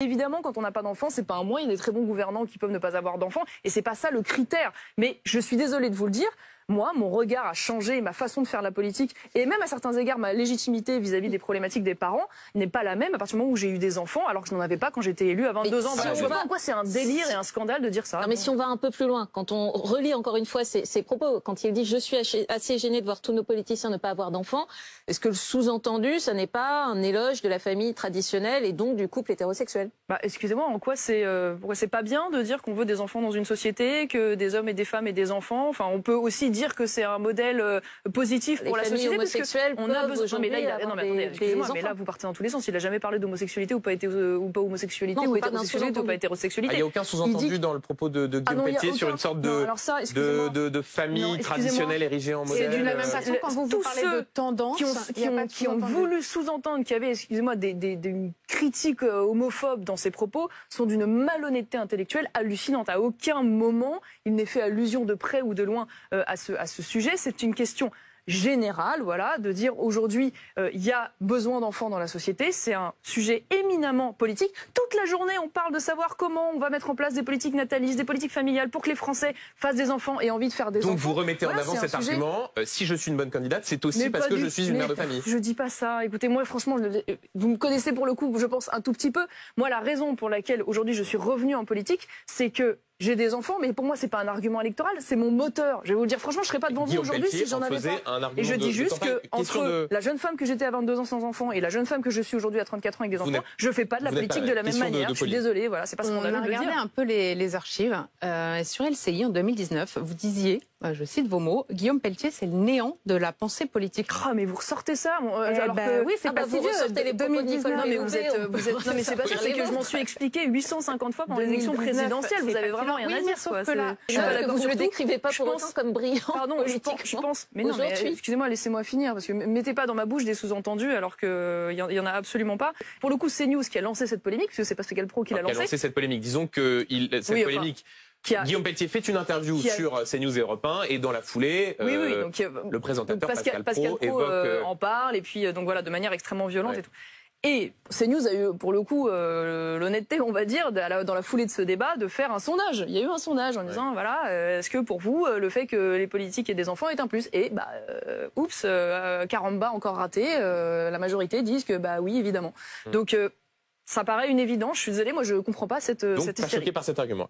Évidemment, quand on n'a pas d'enfants, c'est pas un moyen. Il y a des très bons gouvernants qui peuvent ne pas avoir d'enfants, et c'est pas ça le critère. Mais je suis désolée de vous le dire. Moi, mon regard a changé, ma façon de faire la politique, et même à certains égards, ma légitimité vis-à-vis des problématiques des parents n'est pas la même à partir du moment où j'ai eu des enfants, alors que je n'en avais pas quand j'étais élue à 22 ans. Je vois pas pourquoi c'est un délire et un scandale de dire ça. Non, mais si on va un peu plus loin, quand on relit encore une fois ses propos, quand il dit « je suis assez gêné de voir tous nos politiciens ne pas avoir d'enfants », est-ce que le sous-entendu, ça n'est pas un éloge de la famille traditionnelle et donc du couple hétérosexuel? Excusez-moi, en quoi c'est pas bien de dire qu'on veut des enfants dans une société, que des hommes et des femmes aient des enfants? Enfin, on peut aussi dire que c'est un modèle positif pour la société. Homosexuelles on a besoin. Non, mais là, excusez-moi, mais là, vous partez dans tous les sens. Il n'a jamais parlé d'homosexualité ou pas homosexualité, ou hétérosexualité ou pas hétérosexualité. Il n'y a aucun sous-entendu dans le propos de Guillaume Pelletier sur une sorte de famille traditionnelle érigée en modèle. Et d'une même façon, quand vous parlez de tendance, qui ont voulu sous-entendre qu'il y avait, excusez-moi, des critiques homophobes dans ses propos, sont d'une malhonnêteté intellectuelle hallucinante. À aucun moment, il n'est fait allusion de près ou de loin à ce sujet. C'est une question générale, voilà, de dire aujourd'hui il y a besoin d'enfants dans la société, c'est un sujet éminemment politique. Toute la journée, on parle de savoir comment on va mettre en place des politiques natalistes, des politiques familiales pour que les Français fassent des enfants et aient envie de faire des enfants. Donc vous remettez en avant cet argument, si je suis une bonne candidate, c'est aussi parce que je suis une mère de famille. Je dis pas ça. Écoutez, moi franchement, vous me connaissez pour le coup, je pense un tout petit peu. Moi, la raison pour laquelle aujourd'hui je suis revenue en politique, c'est que j'ai des enfants, mais pour moi, c'est pas un argument électoral, c'est mon moteur. Je vais vous le dire, franchement, je serais pas devant vous aujourd'hui si j'en avais pas. Et je dis juste que entre la jeune femme que j'étais à 22 ans sans enfants et la jeune femme que je suis aujourd'hui à 34 ans avec des enfants, je fais pas de la politique de la même manière. Je suis désolée, voilà, c'est pas ce qu'on a regardé un peu les archives. Sur LCI en 2019, vous disiez, je cite vos mots, Guillaume Pelletier, c'est le néant de la pensée politique. Ah, mais vous ressortez ça, alors que oui, c'est pas si vieux. 2019. Non, mais vous êtes, non, mais c'est pas ça, c'est que je m'en suis expliqué 850 fois pendant l'élection présidentielle. Vous avez vraiment rien à dire, sauf que là, vous ne le décrivez pas pour autant comme brillant. Pardon, je pense. Mais non, mais excusez-moi, laissez-moi finir, parce que mettez pas dans ma bouche des sous-entendus alors qu'il y en a absolument pas. Pour le coup, CNews qui a lancé cette polémique, parce que c'est Pascal Pro qui l'a lancé. Qui a lancé cette polémique. Disons que cette polémique. Guillaume Pelletier fait une interview sur CNews et Europe 1 et dans la foulée, donc, le présentateur Pascal Pro évoque, en parle et puis donc voilà, de manière extrêmement violente et tout. Et CNews a eu, pour le coup, l'honnêteté, on va dire, dans la foulée de ce débat, de faire un sondage. Il y a eu un sondage en disant, voilà, est-ce que pour vous, le fait que les politiques aient des enfants est un plus? Et oups, caramba, encore raté. La majorité disent que oui, évidemment. Donc ça paraît une évidence. Je suis désolée, moi je comprends pas cette donc, hystérie. pas choqué par cet argument.